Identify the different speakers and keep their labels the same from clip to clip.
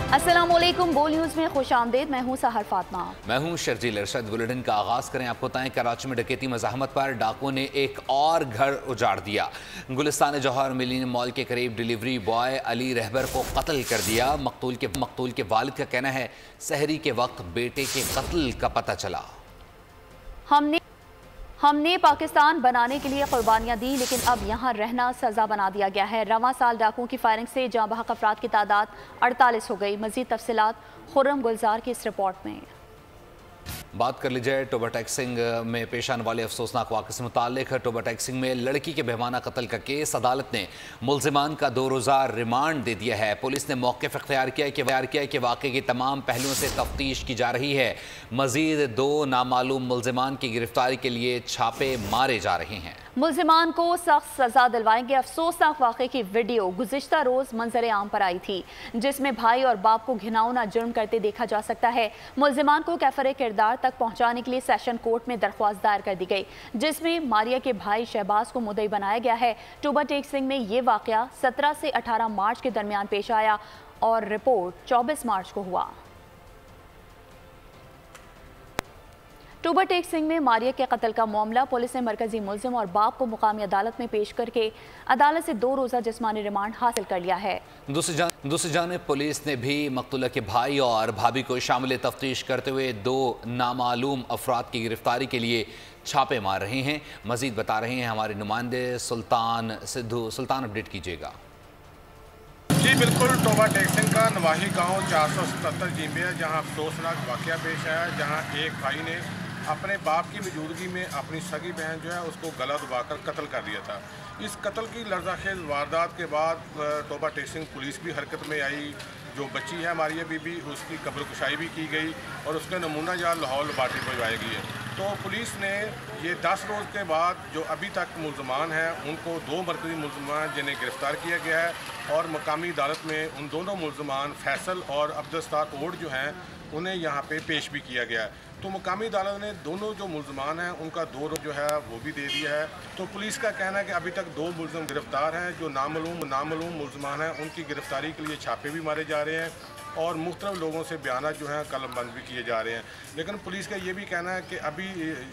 Speaker 1: अस्सलामुअलैकुम, बोल न्यूज़ में खुश आमदेद। मैं हूँ सहर फातमा।
Speaker 2: मैं हूँ शर्जील अरशद। बुलेटिन का आगाज करें। आपको बताएं, कराची में डकैती मज़ाहमत पर डाकुओं ने एक और घर उजाड़ दिया। गुलिस्तान जौहर मिलीनियम मॉल के करीब डिलीवरी बॉय अली रहबर को कत्ल कर दिया। मकतूल के वालिद का कहना है, सहरी के वक्त बेटे के कत्ल का पता चला।
Speaker 1: हमने पाकिस्तान बनाने के लिए कुर्बानियां दी, लेकिन अब यहाँ रहना सजा बना दिया गया है। रवां साल डाकुओं की फायरिंग से जाँ बहक अफराद की तादाद 48 हो गई। मजीद तफसीलात खुर्रम गुलजार की इस रिपोर्ट में।
Speaker 2: बात कर ली जाए टोबा टैक्सिंग में पेश आने वाले अफसोसनाक वाक़े से मुताल्लिक़। टोबा टैक्सिंग में लड़की के बेहमाना कत्ल का केस, अदालत ने मुल्ज़िमान का 2 रोज़ा रिमांड दे दिया है। पुलिस ने मौक़िफ़ इख्तियार किया कि वाक़े की तमाम पहलुओं से तफ्तीश की जा रही है। मज़ीद 2 नामालूम मुल्ज़िमान की गिरफ्तारी के लिए छापे मारे जा रहे हैं।
Speaker 1: मुल्ज़िमान को सख्त सजा दिलवाएंगे। अफसोसनाक वाक़े की वीडियो गुज़िश्ता रोज़ मंजर आम पर आई थी, जिसमें भाई और बाप को घिनौना जुर्म करते देखा जा सकता है। मुल्ज़िमान को कैफरे किरदार तक पहुंचाने के लिए सेशन कोर्ट में दरख्वास्त दायर कर दी गई, जिसमें मारिया के भाई शहबाज को मुद्दई बनाया गया है। टोबा टेक्सिंग में ये वाक़या 17 से 18 मार्च के दरमियान पेश आया और रिपोर्ट 24 मार्च को हुआ। टोबा टेक्सिंग में मारिया के कत्ल का मामला, पुलिस ने मरकजी मुल्जिम और बाप को मुकामी अदालत में पेश करके अदालत से 2 रोज़ा जिस्मानी रिमांड हासिल कर लिया है।
Speaker 2: दूसरी जानिब पुलिस ने भी मकतूला के भाई और भाभी को शामिल तफ्तीश करते हुए 2 नामालूम अफराद की गिरफ्तारी के लिए छापे मार रहे हैं। मजीद बता रहे हैं हमारे नुमाइंदे सुल्तान सिद्धू। सुल्तान, अपडेट कीजिएगा।
Speaker 3: जी बिल्कुल, टोबा टेक्सिंग का नवाही गांव 477 जींबिया, जहां अफसोसनाक वाक़या पेश आया, जहां एक भाई ने अपने बाप की मौजूदगी में अपनी सगी बहन जो है उसको गला दबाकर कत्ल कर दिया था। इस कत्ल की लर्ज़ाखेज़ वारदात के बाद टोबा टेक्सिंग पुलिस भी हरकत में आई। जो बच्ची है मारिया बीबी, उसकी कब्रकुशाई भी की गई और उसके नमूना जहाँ लाहौर लेबॉर्ट्री भिजवाई गई है। तो पुलिस ने ये 10 रोज़ के बाद जो अभी तक मुल्ज़मान हैं उनको 2 मरकज़ी मुल्ज़मान जिन्हें गिरफ़्तार किया गया है और मकामी अदालत में उन दोनों मुल्ज़मान फैसल और अब्दुलस्तार ओड जो हैं उन्हें यहाँ पे पेश भी किया गया है। तो मुकामी अदालत ने दोनों जो मुल्ज़मान हैं उनका 2 रोज़ जो है वो भी दे दिया है। तो पुलिस का कहना है कि अभी तक 2 मुल्ज़िम गिरफ़्तार हैं। जो नामालूम मुल्ज़मान हैं उनकी गिरफ़्तारी के लिए छापे भी मारे जा रहे हैं और मुख्तलिफ लोगों से बयान जो हैं कलमबंद भी किए जा रहे हैं। लेकिन पुलिस का ये भी कहना है कि अभी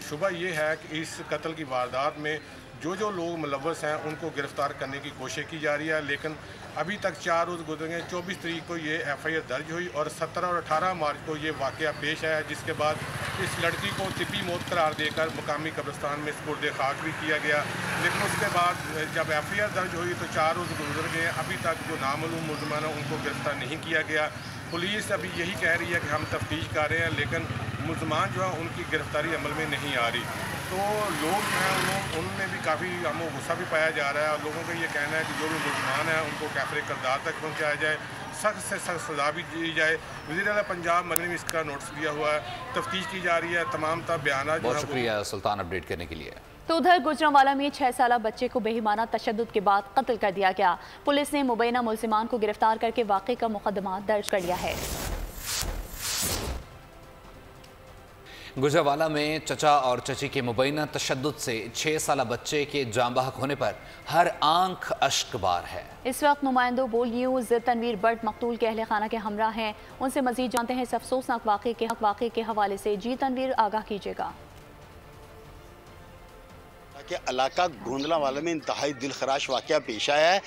Speaker 3: शुबा ये है कि इस कत्ल की वारदात में जो लोग मुलव्वस हैं उनको गिरफ़्तार करने की कोशिश की जा रही है। लेकिन अभी तक 4 रोज़ गुजर गए। 24 तारीख को ये FIR दर्ज हुई और 17 और 18 मार्च को ये वाक़या पेश आया, जिसके बाद इस लड़की को तिब्बी मौत करार देकर मुकामी कब्रिस्तान में सुपुर्द खाक भी किया गया। लेकिन उसके बाद जब FIR दर्ज हुई तो 4 रोज़ गुजर गए। अभी तक जो नामालूम मुल्ज़िमान हैं उनको गिरफ़्तार नहीं किया गया। पुलिस अभी यही कह रही है कि हम तफ्तीश कर रहे हैं, लेकिन मुल्ज़िमान जो है उनकी गिरफ़्तारी अमल में नहीं आ रही। तो लोग जो हैं उनमें भी काफ़ी हमको गुस्सा भी पाया जा रहा है और लोगों का ये कहना है कि जो भी मुल्ज़िमान हैं उनको कैफरे किरदार तक पहुँचाया जाए, सख्त से सख्त सज़ा भी दी जाए। वज़ीर आला पंजाब मरने में इसका नोटिस दिया हुआ है, तफ्तीश की जा रही है। तमाम बयान।
Speaker 2: बहुत शुक्रिया सुल्तान, अपडेट करने के लिए।
Speaker 1: तो उधर गुजरांवाला में 6 साला बच्चे को बेईमाना तशद्दुद के बाद कत्ल कर दिया गया। पुलिस ने मुबैना मुल्ज़िमान को गिरफ्तार करके वाक़े का मुकदमा दर्ज कर लिया है।
Speaker 2: गुजरांवाला में चचा और चची के मुबैना तशद्दुद से 6 साला बच्चे के जाँ बहक होने पर हर आंख अश्कबार है। इस वक्त नुमाइंदों बोल न्यूज़ तनवीर बट मकतूल के अहले खाना के हमरा हैं, उनसे मजीद जानते हैं इस अफसोसनाक वाक़े के हवाले से। जी तनवीर, आगाह कीजिएगा।
Speaker 4: के इलाका गोंदलावाला में इंतहाई दिलखराश वाक़या पेश आया है,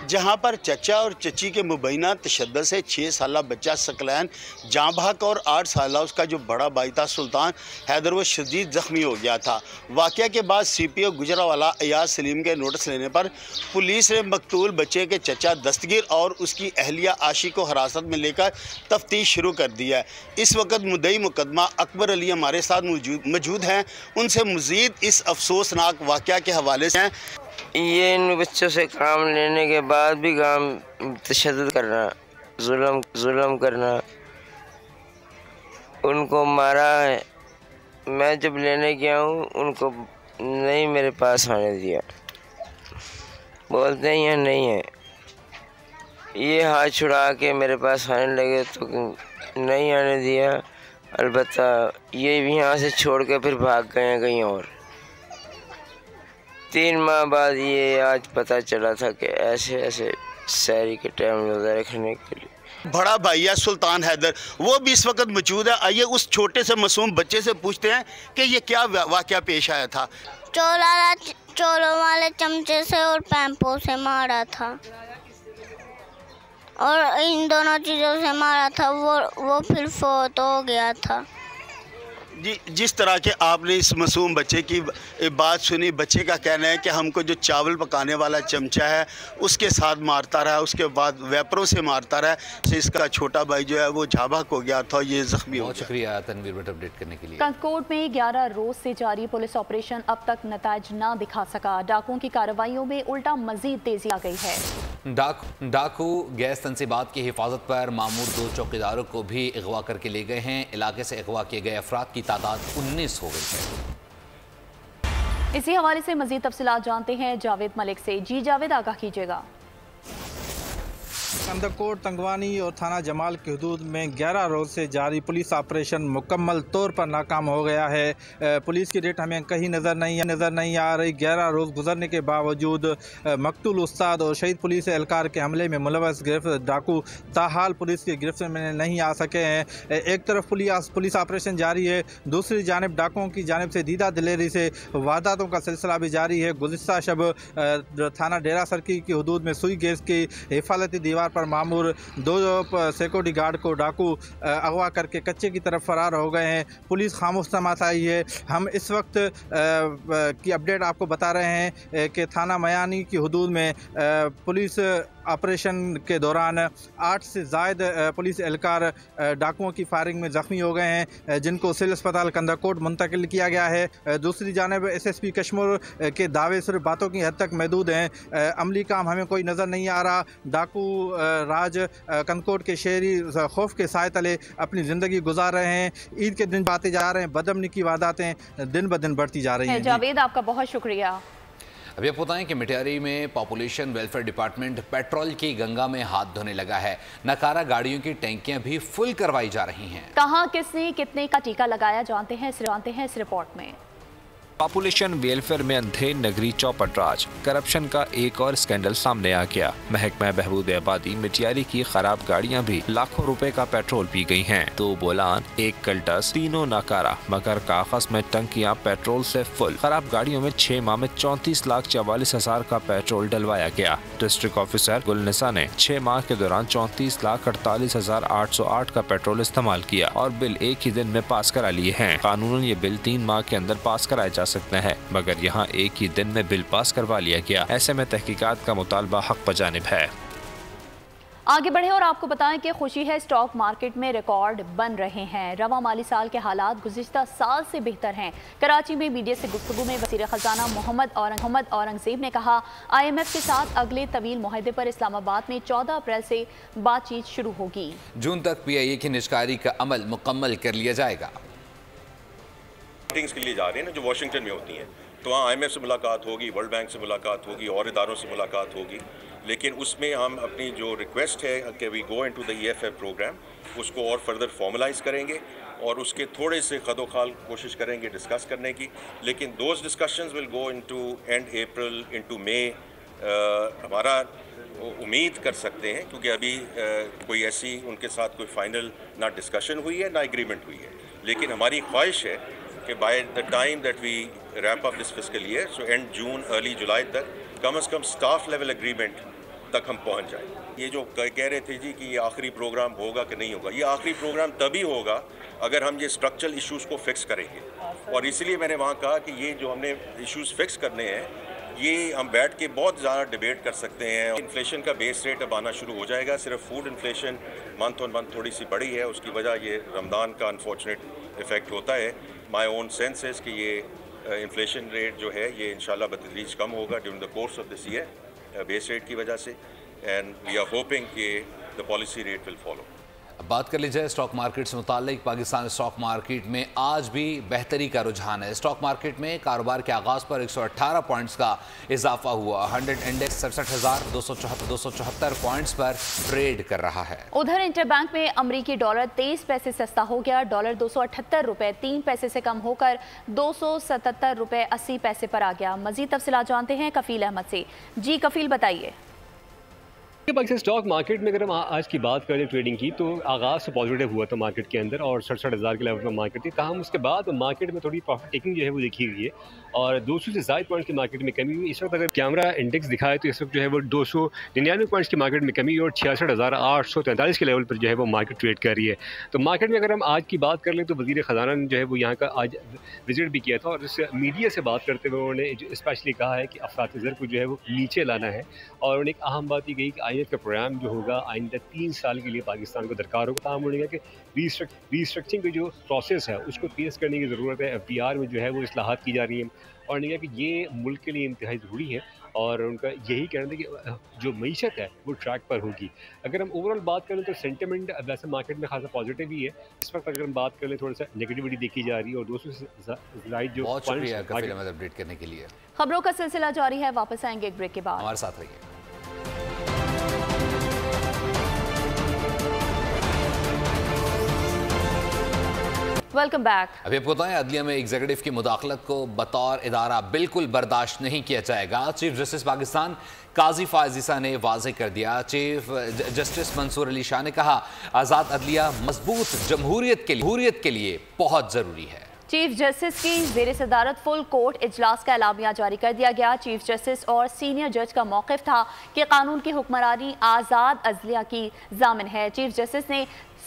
Speaker 4: जहां पर चचा और चची के मुबैना तशद्दुद से 6 साला बच्चा सकलैन जाँ बहक और 8 साला उसका जो बड़ा भाई था सुल्तान हैदर, वो शदीद ज़ख्मी हो गया था। वाक़या के बाद CPO गुजरांवाला अयाज सलीम के नोटिस लेने पर पुलिस ने मकतूल बच्चे के चचा दस्तगीर और उसकी अहलिया आशी को हिरासत में लेकर तफ्तीश शुरू कर दी है। इस वक्त मुद्दई मुकदमा अकबर अली हमारे साथ मौजूद हैं, उनसे मज़ीद इस अफसोसनाक वाक़या के हवाले से।
Speaker 5: ये इन बच्चों से काम लेने के बाद भी काम तशद्दुद करना, जुल्म करना, उनको मारा है। मैं जब लेने गया हूँ उनको नहीं मेरे पास आने दिया, बोलते हैं यहाँ नहीं है। ये हाथ छुड़ा के मेरे पास आने लगे तो नहीं आने दिया। अलबत्ता ये भी यहाँ से छोड़ के फिर भाग गए हैं कहीं और। 3 माह बाद ये आज पता चला था कि ऐसे शहरी के टाइम रोज़ा रखने के लिए।
Speaker 4: बड़ा भाई है सुल्तान हैदर, वो भी इस वक्त मौजूद है। आइए उस छोटे से मासूम बच्चे से पूछते हैं कि ये क्या वाकया पेश आया था।
Speaker 6: चोरों वाले चमचे से और पैंपों से मारा था और इन दोनों चीज़ों से मारा था। वो फिर फोत हो गया था।
Speaker 4: जी, जिस तरह के आपने इस मासूम बच्चे की बात सुनी, बच्चे का कहना है कि हमको जो चावल पकाने वाला चमचा है उसके साथ मारता रहा, उसके बाद वेपरों से मारता रहा, से इसका छोटा भाई जो है वो झाबक हो गया था, ये जख्मी हो गया।
Speaker 2: बहुत शुक्रिया तनवीर भट्ट अपडेट करने के लिए।
Speaker 1: कंदकोट में 11 रोज से जारी पुलिस ऑपरेशन अब तक नताज न दिखा सका। डाकुओं की कार्रवाइयों में उल्टा मजीद तेजी आ गई है।
Speaker 2: डाकू गैस तंसीबात की हिफाजत पर मामूर 2 चौकीदारों को भी अगवा करके ले गए हैं। इलाके से अगवा किए गए अफराद की तादाद 19 हो गई है।
Speaker 1: इसी हवाले से मजीद तफसीलात जानते हैं जावेद मलिक से। जी जावेद, आगाह कीजिएगा।
Speaker 7: कंदकोट, तंगवानी और थाना जमाल की हदूद में 11 रोज़ से जारी पुलिस ऑपरेशन मुकम्मल तौर पर नाकाम हो गया है। पुलिस की रेट हमें कहीं नज़र नहीं आ रही। 11 रोज़ गुजरने के बावजूद मकतूल उस्ताद और शहीद पुलिस एहलकार के हमले में मुलव्वस गिरफ्त डाकू ताहाल पुलिस की गिरफ्त में नहीं आ सके हैं। एक तरफ पुलिस ऑपरेशन जारी है, दूसरी जानब डाकुओं की जानिब से दीदा दिलेरी से वारदातों का सिलसिला भी जारी है। गुज़िश्ता शब थाना डेरा सरकी की हदूद में सुई गैस की हिफाजती दीवार पर मामूर 2 सिक्योरिटी गार्ड को डाकू अगवा करके कच्चे की तरफ फरार हो गए हैं। पुलिस खामोश तमाश आई है। हम इस वक्त की अपडेट आपको बता रहे हैं कि थाना मयानी की हदूद में पुलिस ऑपरेशन के दौरान 8 से ज़ायद पुलिस एहलकार डाकुओं की फायरिंग में ज़ख्मी हो गए हैं, जिनको सिविल अस्पताल कंदकोट मुंतकिल किया गया है। दूसरी जानिब SSP कश्मीर के दावे सिर्फ बातों की हद तक महदूद हैं, अमली काम हमें कोई नज़र नहीं आ रहा। डाकू राज कंदकोट के शहरी खौफ के साए तले अपनी ज़िंदगी गुजार रहे हैं। ईद के दिन बातें जा रहे हैं, बदअमनी की वारदातें दिन ब दिन बढ़ती जा रही हैं।
Speaker 1: जावेद, आपका बहुत शुक्रिया।
Speaker 2: अभी आप बताएं कि मिटियारी में पॉपुलेशन वेलफेयर डिपार्टमेंट पेट्रोल की गंगा में हाथ धोने लगा है। नकारा गाड़ियों की टैंकियां भी फुल करवाई जा रही हैं।
Speaker 1: कहां, किसने, कितने का टीका लगाया, जानते हैं इस रिपोर्ट में।
Speaker 8: पॉपुलेशन वेलफेयर में अंधे नगरी चौपट राज, करप्शन का एक और स्कैंडल सामने आ गया। महकमा बहबूद आबादी मिटियारी की खराब गाड़ियां भी लाखों रुपए का पेट्रोल पी गई हैं। 2 बोलान, 1 कल्टस, तीनों नाकारा, मगर कागज में टंकियां पेट्रोल से फुल। खराब गाड़ियों में 6 माह में 34,44,000 का पेट्रोल डलवाया गया। डिस्ट्रिक्ट ऑफिसर गुलनिसा ने 6 माह के दौरान 34,48,808 का पेट्रोल इस्तेमाल किया और बिल एक ही दिन में पास करा लिए हैं। कानूनन ये बिल 3 माह के अंदर पास कराया जा सकते हैं, मगर यहाँ एक ही दिन में बिल पास करवा लिया गया। ऐसे में तहकीकात का मुतालबा हक बजानिब है।
Speaker 1: आगे बढ़े और आपको बताएं कि खुशी है, स्टॉक मार्केट में रिकॉर्ड बन रहे हैं। रवा माली साल के हालात गुज़िश्ता साल से बेहतर हैं। कराची में मीडिया से गुफ्तगू में वज़ीर ख़जाना मोहम्मद औरंगज़ेब ने कहा, IMF के साथ अगले तवील मुआहदे पर इस्लामाबाद में 14 अप्रैल से बातचीत शुरू होगी।
Speaker 2: जून तक PIA की निष्कारी का अमल मुकम्मल कर लिया जाएगा।
Speaker 9: मीटिंग्स के लिए जा रहे हैं ना, जो वाशिंगटन में होती हैं, तो वहाँ IMF से मुलाकात होगी, वर्ल्ड बैंक से मुलाकात होगी और इदारों से मुलाकात होगी। लेकिन उसमें हम अपनी जो रिक्वेस्ट है कि we go into the EFF program, उसको और फर्दर फॉर्मलाइज करेंगे और उसके थोड़े से खदोखाल कोशिश करेंगे डिस्कस करने की। लेकिन those discussions will go into end April into May. हमारा उम्मीद कर सकते हैं, क्योंकि अभी कोई ऐसी उनके साथ कोई फाइनल ना डिस्कशन हुई है ना एग्रीमेंट हुई है, लेकिन हमारी ख्वाहिश है कि by the time that we wrap up this fiscal year, so end June early July तक कम से कम स्टाफ लेवल एग्रीमेंट तक हम पहुंच जाएं। ये जो कह रहे थे जी कि ये आखिरी प्रोग्राम होगा कि नहीं होगा, ये आखिरी प्रोग्राम तभी होगा अगर हम ये स्ट्रक्चरल इश्यूज़ को फिक्स करेंगे। और इसलिए मैंने वहाँ कहा कि ये जो हमने इश्यूज़ फिक्स करने हैं, ये हम बैठ के बहुत ज़्यादा डिबेट कर सकते हैं। इन्फ्लेशन का बेस रेट अब आना शुरू हो जाएगा। सिर्फ food inflation month on month थोड़ी सी बढ़ी है, उसकी वजह ये रमज़ान का अनफॉर्चुनेट इफ़ेक्ट होता है। माई ओन सेंस है कि ये इन्फ्लेशन रेट जो है ये इंशाल्लाह बतदरीज कम होगा during the course of this year base rate की वजह से, एंड वी आर होपिंग कि the policy rate will follow.
Speaker 2: अब बात कर ली जाए स्टॉक मार्केट से मुताल्लिक। पाकिस्तान स्टॉक मार्केट में आज भी बेहतरी का रुझान है। स्टॉक मार्केट में कारोबार के आगाज़ पर 118 पॉइंट्स का इजाफा हुआ। 100 इंडेक्स 67,274 पॉइंट्स पर ट्रेड कर रहा है।
Speaker 1: उधर इंटरबैंक में अमरीकी डॉलर 23 पैसे सस्ता हो गया। डॉलर 278 रुपए 3 पैसे से कम होकर 277 रुपए 80 पैसे पर आ गया। मजीद तफसीलात जानते हैं कफील अहमद से। जी कफील, बताइए।
Speaker 10: पाकिस्तान स्टॉक मार्केट में अगर हम आज की बात करें ट्रेडिंग की, तो आगाज़ तो पॉजिटिव हुआ था मार्केट के अंदर और 67,000 के लेवल पर मार्केट थी। ताहम उसके बाद मार्केट में थोड़ी प्रॉफिट टेकिंग जो है वो देखी गई है और 200 से ज़्यादा पॉइंट्स की मार्केट में कमी हुई। इस वक्त अगर कैमरा इंडेक्स दिखाए तो इस वक्त जो है वो 299 पॉइंट्स की मार्केट में कमी और 66,843 के लेवल पर जो है वो मार्केट ट्रेड कर रही है। तो मार्केट में अगर हम आज की बात कर लें तो वज़ीर ख़जाना ने जो है वो यहाँ का आज विजिट भी किया था और इस मीडिया से बात करते हुए उन्होंने स्पेशली कहा है कि अफरात-ए-ज़र को जो है वो नीचे लाना है और उन्होंने एक अहम बात ये कही कि IMF का प्रोग्राम जो होगा आइंदा 3 साल के लिए पाकिस्तान को दरकार होगा। ताहम उन्होंने कहा कि रीस्ट्रक्चरिंग की जो प्रोसेस है उसको तेज़ करने की ज़रूरत है। FDR में जो है वो इस्लाहात की जा रही हैं और उन्होंने कहा कि ये मुल्क के लिए इंतहाई ज़रूरी है और उनका यही कहना था कि जो मईशत है वो ट्रैक पर होगी। अगर हम ओवरऑल बात करें तो सेंटिमेंट वैसे मार्केट में खासा पॉजिटिव ही है। इस वक्त अगर हम बात करें थोड़ा सा नेगेटिविटी देखी जा रही है और 200 से ज़ायद जो
Speaker 2: बहुत शुक्रिया कफील अहमद अपडेट करने के लिए।
Speaker 1: खबरों का सिलसिला जारी है, वापस आएंगे एक ब्रेक के बाद।
Speaker 2: हमारे साथ रहिए।
Speaker 1: Welcome back.
Speaker 2: अभी आपको बताएं, अदलिया में एग्जीक्यूटिव की मुदाखलत को बतौर इदारा बिल्कुल बर्दाश्त नहीं किया जाएगा। चीफ जस्टिस पाकिस्तान काजी फायज ईसा ने वाज़ेह कर दिया। चीफ जस्टिस मंसूर अली शाह ने कहा, आज़ाद अदलिया मजबूत जमहूरियत के लिए बहुत ज़रूरी है।
Speaker 1: चीफ जस्टिस की ज़ेर सदारत फुल कोर्ट इजलास का एलामिया जारी कर दिया गया। चीफ जस्टिस और सीनियर जज का मौक़िफ़ था कि कानून की हुक्मरानी आज़ाद अदलिया की ज़ामिन है। चीफ जस्टिस ने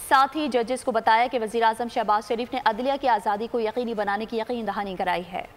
Speaker 1: साथ ही जजेस को बताया कि वज़ीर आज़म शहबाज शरीफ ने अदलिया की आज़ादी को यकीनी बनाने की यकीन दहानी कराई है।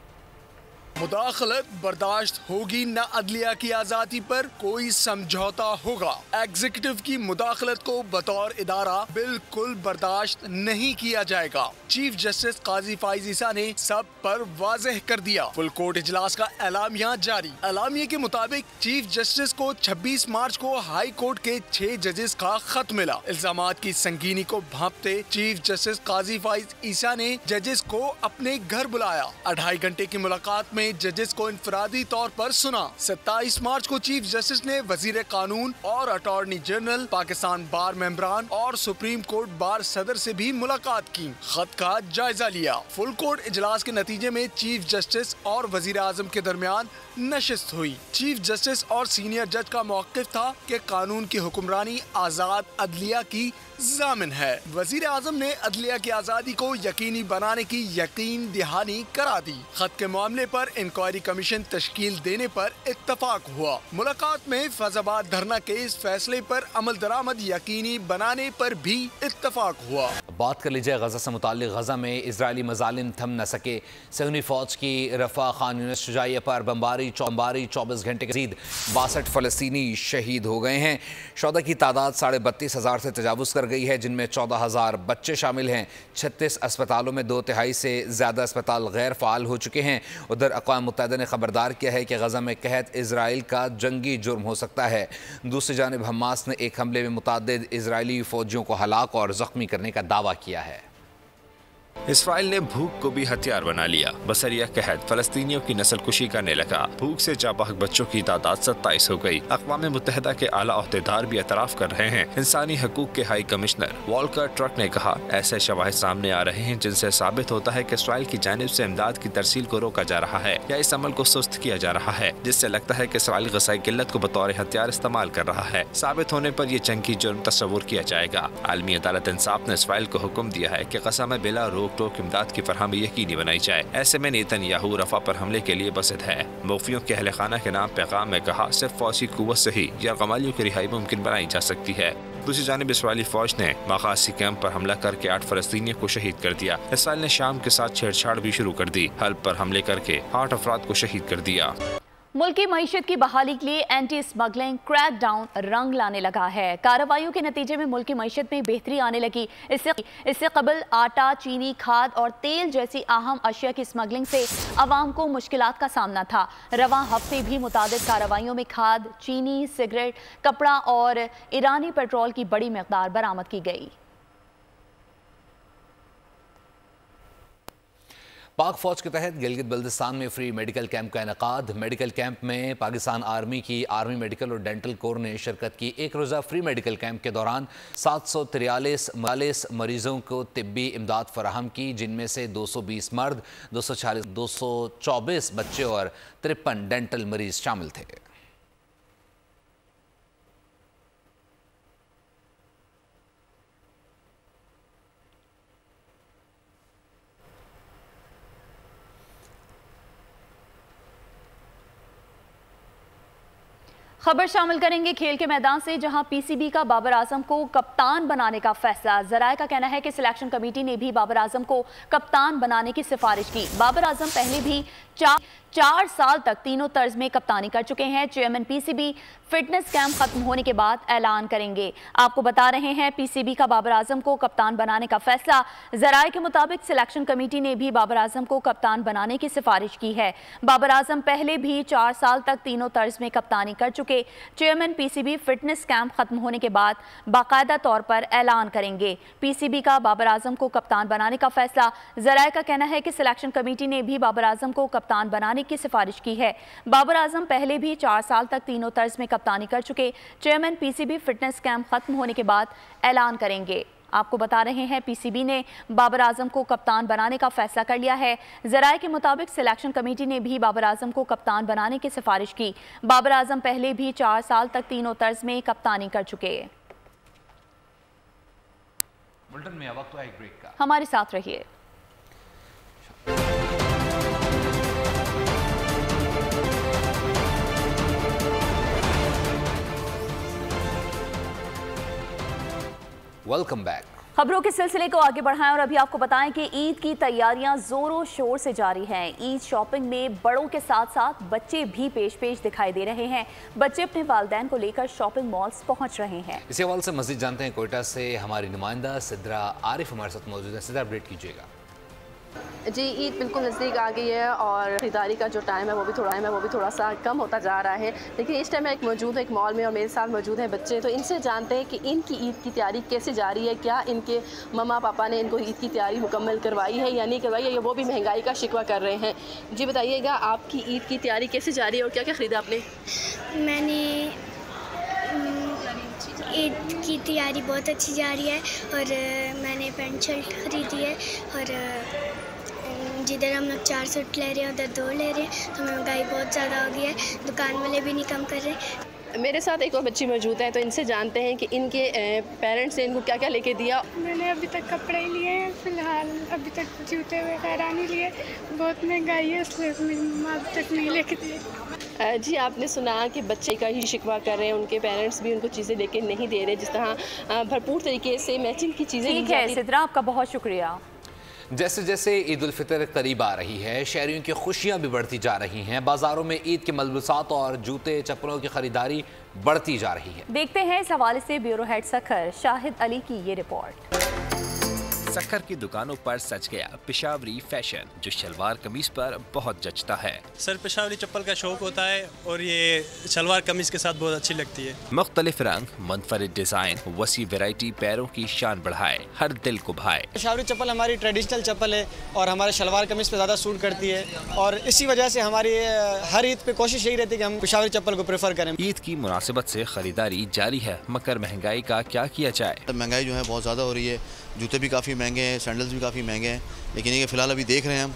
Speaker 11: मुदाखलत बर्दाश्त होगी न, अदलिया की आज़ादी पर कोई समझौता होगा। एग्जीक्यूटिव की मुदाखलत को बतौर इदारा बिल्कुल बर्दाश्त नहीं किया जाएगा। चीफ जस्टिस काजी फायज ईसा ने सब पर वाज़ेह कर दिया। फुल कोर्ट इजलास का एलामिया जारी। एलामिया के मुताबिक चीफ जस्टिस को 26 मार्च को हाई कोर्ट के 6 जजेस का खत मिला। इल्जामात की संगीनी को भांपते चीफ जस्टिस काजी फायज ईसा ने जजेस को अपने घर बुलाया। 2.5 घंटे की मुलाकात में जजेस को इनफरादी तौर पर सुना। 27 मार्च को चीफ जस्टिस ने वजीर कानून और अटॉर्नी जनरल, पाकिस्तान बार मेंबरान और सुप्रीम कोर्ट बार सदर से भी मुलाकात की। खत का जायजा लिया। फुल कोर्ट इजलास के नतीजे में चीफ जस्टिस और वजीर आजम के दरमियान नशिस्त हुई। चीफ जस्टिस और सीनियर जज का मौक़िफ़ था कि कानून की हुक्मरानी आज़ाद अदलिया की ज़ामिन है। वजीर आजम ने अदलिया की आज़ादी को यकीनी बनाने की यकीन दहानी करा दी। खत के मामले पर इंक्वायरी कमीशन तश्कील देने पर इत्तफाक हुआ। मुलाकात में फैजाबाद धरना के इस फैसले पर अमल दरामद यकीनी बनाने पर भी इत्तफाक हुआ।
Speaker 2: बात कर लीजिए गजा से मुताल्लिक। गजा में इजरायली मजालिम थम न सके। सहूनी फौज की रफा खान यूनिस शुजाइया पर बमबारी 24 घंटे के मज़ीद 62 फ़लस्तीनी शहीद हो गए हैं। शोदा की तादाद 32,500 से तजावुज़ कर गई है, जिनमें 14,000 बच्चे शामिल हैं। 36 अस्पतालों में 2/3 से ज़्यादा अस्पताल गैर फ़ाल हो चुके हैं। उधर अक़वाम मुत्तहिदा ने खबरदार किया है कि गजा में कहत इजराइल का जंगी जुर्म हो सकता है। दूसरी जानिब हमास ने एक हमले में मुतअद्दिद इजरायली फ़ौजियों को हलाक और ज़ख्मी करने का दावा किया है।
Speaker 8: इसराइल ने भूख को भी हथियार बना लिया। बसरिया कहत फलस्तीनियों की नस्ल कुशी करने लगा। भूख से जाबाक बच्चों की तादाद 27 हो गई। अक़वाम मुत्तहिदा के आला ओहदेदार भी एतराफ़ कर रहे हैं। इंसानी हकूक़ के हाई कमिश्नर वॉल्कर ट्रक ने कहा, ऐसे शवाहिद सामने आ रहे हैं जिनसे साबित होता है कि इसराइल की जानिब से इमदाद की तरसील को रोका जा रहा है या इस अमल को सुस्त किया जा रहा है, जिससे लगता है कि इसराइल ग़ज़ाई किल्लत को बतौर हथियार इस्तेमाल कर रहा है। साबित होने पर यह जंगी जुर्म तस्वुर किया जाएगा। आलमी अदालत इंसाफ ने इसराइल को हुक्म दिया है कि ग़ज़ा में बिला रोक टोक इमदाद की फरहमी यकीनी बनाई जाए। ऐसे में नेतन्याहू रफा पर हमले के लिए बसद है। मुफ्तियों के अहले खाना के नाम पैगाम में कहा, सिर्फ फौजी कुव्वत से ही यरगमालियों की रिहाई मुमकिन बनाई जा सकती है। दूसरी जानिब इसराइली फौज ने मगासी कैंप पर हमला करके 8 फलस्तीनियों को शहीद कर दिया। इसराइल ने शाम के साथ छेड़छाड़ भी शुरू कर दी। हल्ब पर हमले करके 8 अफराद को शहीद कर दिया।
Speaker 1: मुल्क की मईशत की बहाली के लिए एंटी स्मगलिंग क्रैकडाउन रंग लाने लगा है। कार्रवाइयों के नतीजे में मुल्क की मईशत में बेहतरी आने लगी। इससे कबल आटा, चीनी, खाद और तेल जैसी अहम अशिया की स्मगलिंग से आवाम को मुश्किलात का सामना था। रवां हफ्ते भी मुतादिद कार्रवाइयों में खाद, चीनी, सिगरेट, कपड़ा और ईरानी पेट्रोल की बड़ी मकदार बरामद की गई।
Speaker 2: पाक फौज के तहत गिलगित बल्तिस्तान में फ्री मेडिकल कैंप का इनेकाद। मेडिकल कैंप में पाकिस्तान आर्मी की आर्मी मेडिकल और डेंटल कोर ने शिरकत की। एक रोज़ा फ्री मेडिकल कैंप के दौरान 743 मरीजों को तिब्बी इमदाद फराहम की, जिनमें से 220 मर्द, 224 बच्चे और 53 डेंटल मरीज शामिल थे।
Speaker 1: खबर शामिल करेंगे खेल के मैदान से, जहां पीसीबी का बाबर आजम को कप्तान बनाने का फैसला। जराए का कहना है कि सिलेक्शन कमेटी ने भी बाबर आजम को कप्तान बनाने की सिफारिश की। बाबर आजम पहले भी 4 साल तक तीनों तर्ज में कप्तानी कर चुके हैं। चेयरमैन पीसीबी फिटनेस कैंप खत्म होने के बाद ऐलान करेंगे। आपको बता रहे हैं पीसीबी का बाबर आजम को कप्तान बनाने का फैसला। जराए के मुताबिक सिलेक्शन कमेटी ने भी बाबर आजम को कप्तान बनाने की सिफारिश की है। बाबर आजम पहले भी 4 साल तक तीनों तर्ज में कप्तानी कर चुके। चेयरमैन पीसीबी फिटनेस कैंप खत्म होने के बाद बाकायदा तौर पर ऐलान करेंगे। पीसीबी का बाबर आजम को कप्तान बनाने का फैसला। जराए का कहना है कि सिलेक्शन कमेटी ने भी बाबर आजम को कप्तान बनाने की सिफारिश की है। बाबर आजम पहले भी 4 साल तक तीनों तर्ज में कप्तानी कर चुके। चेयरमैन पीसीबी फिटनेस कैंप खत्म होने के बाद ऐलान करेंगे। आपको बता रहे हैं पीसीबी ने बाबर आजम को कप्तान बनाने का फैसला कर लिया है। जराए के मुताबिक सिलेक्शन कमेटी ने भी बाबर आजम को कप्तान बनाने की सिफारिश की। बाबर आजम पहले भी 4 साल तक तीनों तर्ज में कप्तानी कर चुके।
Speaker 2: बुलेटिन में वक्त है एक ब्रेक का,
Speaker 1: हमारे साथ रहिए।
Speaker 2: Welcome back.
Speaker 1: खबरों के सिलसिले को आगे बढ़ाएं और अभी आपको बताएं कि ईद की तैयारियां जोरों शोर से जारी हैं। ईद शॉपिंग में बड़ों के साथ साथ बच्चे भी पेश दिखाई दे रहे हैं। बच्चे अपने वालिदैन को लेकर शॉपिंग मॉल्स पहुंच रहे हैं।
Speaker 2: इसी हवाले से मज़ीद जानते हैं कोयटा से हमारी नुमाइंदा सिद्रा आरिफ हमारे साथ मौजूद है। सिद्रा, अपडेट कीजिएगा।
Speaker 12: जी, ईद बिल्कुल नज़दीक आ गई है और ख़रीदारी का जो टाइम है वो भी थोड़ा सा कम होता जा रहा है। लेकिन इस टाइम मैं मौजूद है एक मॉल में और मेरे साथ मौजूद हैं बच्चे। तो इनसे जानते हैं कि इनकी ईद की तैयारी कैसे जा रही है। क्या इनके मम्मा पापा ने इनको ईद की तैयारी मुकम्मल करवाई है या नहीं करवाई है, या वो भी महंगाई का शिकवा कर रहे हैं। जी बताइएगा, आपकी ईद की तैयारी कैसे जा रही है और क्या क्या ख़रीदा आपने?
Speaker 13: मैंने ईद की तैयारी बहुत अच्छी जा रही है और मैंने पैंट शर्ट ख़रीदी है और जिधर हम लोग 4 सूट ले रहे हैं उधर 2 ले रहे हैं। तो महंगाई बहुत ज़्यादा हो गई है, दुकान वाले भी नहीं कम कर रहे।
Speaker 12: मेरे साथ एक और बच्ची मौजूद है, तो इनसे जानते हैं कि इनके पेरेंट्स ने इनको क्या क्या लेके दिया।
Speaker 14: मैंने अभी तक कपड़े ही लिए हैं, फ़िलहाल अभी तक जूते वगैरह नहीं लिए। बहुत महंगाई है इसलिए मेरी मम्मा अभी तक नहीं लेके दिए।
Speaker 12: जी, आपने सुना कि बच्चे का ही शिकवा कर रहे हैं, उनके पेरेंट्स भी उनको चीज़ें लेके नहीं दे रहे, जिस तरह भरपूर तरीके से मैचिंग की चीज़ें।
Speaker 1: ठीक है सिद्रा, आपका बहुत शुक्रिया।
Speaker 2: जैसे जैसे ईद उल फितर करीब आ रही है, शहरियों की खुशियां भी बढ़ती जा रही हैं। बाजारों में ईद के मलबूसात और जूते चप्पलों की खरीदारी बढ़ती जा रही है।
Speaker 1: देखते हैं इस हवाले से ब्यूरो हेड सखर शाहिद अली की ये रिपोर्ट।
Speaker 8: सखर की दुकानों पर सज गया पेशावरी फैशन, जो शलवार कमीज पर बहुत जचता है।
Speaker 15: सर, पेशावरी चप्पल का शौक होता है और ये शलवार कमीज के साथ बहुत अच्छी लगती है।
Speaker 8: मुख्तलिफ रंग, मुनफरिद डिजाइन, वसी वैरायटी पैरों की शान बढ़ाए, हर दिल को भाए।
Speaker 16: पेशावरी चप्पल हमारी ट्रेडिशनल चप्पल है और हमारे शलवार कमीज पे ज़्यादा सूट करती है और इसी वजह से हमारी हर ईद पे कोशिश यही रहती है कि हम पेशावरी चप्पल को प्रेफर करें।
Speaker 8: ईद की मुनासिबत से खरीदारी जारी है, मगर महंगाई का क्या किया जाए।
Speaker 17: महंगाई जो है बहुत ज़्यादा हो रही है। जूते भी काफ़ी महंगे हैं, सैंडल्स भी काफ़ी महंगे हैं, लेकिन ये फ़िलहाल अभी देख रहे हैं हम।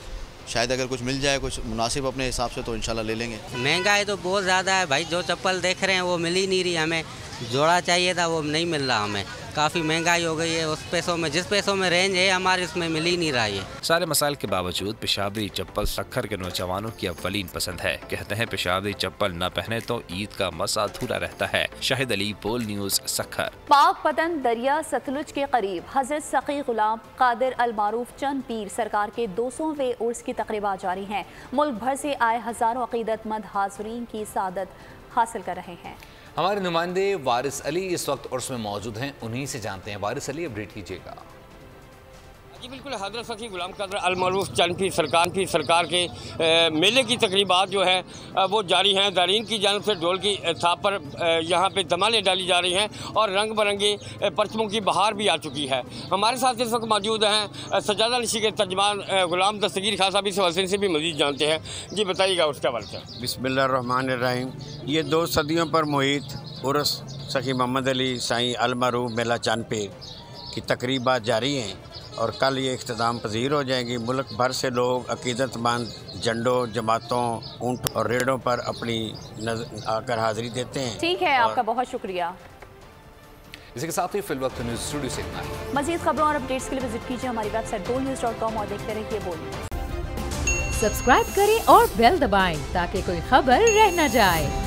Speaker 17: शायद अगर कुछ मिल जाए कुछ मुनासिब अपने हिसाब से तो इंशाल्लाह ले लेंगे।
Speaker 18: महंगाई तो बहुत ज़्यादा है भाई, जो चप्पल देख रहे हैं वो मिल ही नहीं रही हमें। जोड़ा चाहिए था वो नहीं मिल रहा हमें। काफ़ी महंगाई हो गई है, उस पैसों में जिस पैसों में रेंज है हमारे इसमें मिल ही नहीं रहा है।
Speaker 8: सारे मसाइल के बावजूद पेशावरी चप्पल सखर के नौजवानों की अव्वलीन पसंद है। कहते हैं पेशावरी चप्पल न पहने तो ईद का मज़ा अधूरा रहता है। शाहिद अली, बोल न्यूज़, सखर।
Speaker 1: पाक पतन दरिया सतलुज के करीब हजरत सकी गुलाम कादिर अल मारूफ चंद पीर सरकार के 200वें उर्स की तकरीबात जारी हैं। मुल्क भर से आए हजारों अकीदतमंद हाज़रीन की सादत हासिल कर रहे हैं।
Speaker 2: हमारे नुमाइंदे वारिस अली इस वक्त उर्स में मौजूद हैं, उन्हीं से जानते हैं। वारिस अली, अपडेट कीजिएगा।
Speaker 19: जी बिल्कुल, हज़रत सकी गुलाम कादिर अल मारूफ चंद पीर सरकार के मेले की तकरीबात जो है वो जारी हैं। ज़ारीन की जानिब से ढोल की थाप पर यहाँ पे धमालें डाली जा रही हैं और रंग बिरंगे परचमों की बहार भी आ चुकी है। हमारे साथ इस वक्त मौजूद हैं सज्जादा नशी के तर्जमान गुलाम दस्तगीर खान साहब, इस हवाले से भी मज़ीद जानते हैं। जी बताइएगा उसके हवाले से।
Speaker 20: बिस्मिल्लाहिर्रहमानिर्रहीम। ये 2 सदियों पर मुहित उर्स सखी मोहम्मद अली साईं अल मारूफ मेला चंद पीर की तकरीबात जारी हैं और कल ये इख्तिताम पजीर हो जाएंगी। मुल्क भर से लोग अकीदतमंद झंडों, जमातों, ऊँट और रेड़ों पर अपनी आकर हाजिरी देते हैं।
Speaker 1: ठीक है, आपका बहुत शुक्रिया।
Speaker 2: इसी के साथ ही फिल वक्त न्यूज़ स्टूडियो से इतना ही।
Speaker 1: मज़ीद खबरों और अपडेट्स के लिए विजिट कीजिए हमारी वेबसाइट bolnews.com और देखते रहिए बोल न्यूज़।
Speaker 21: सब्सक्राइब करें और बेल दबाएं ताकि कोई खबर रह न जाए।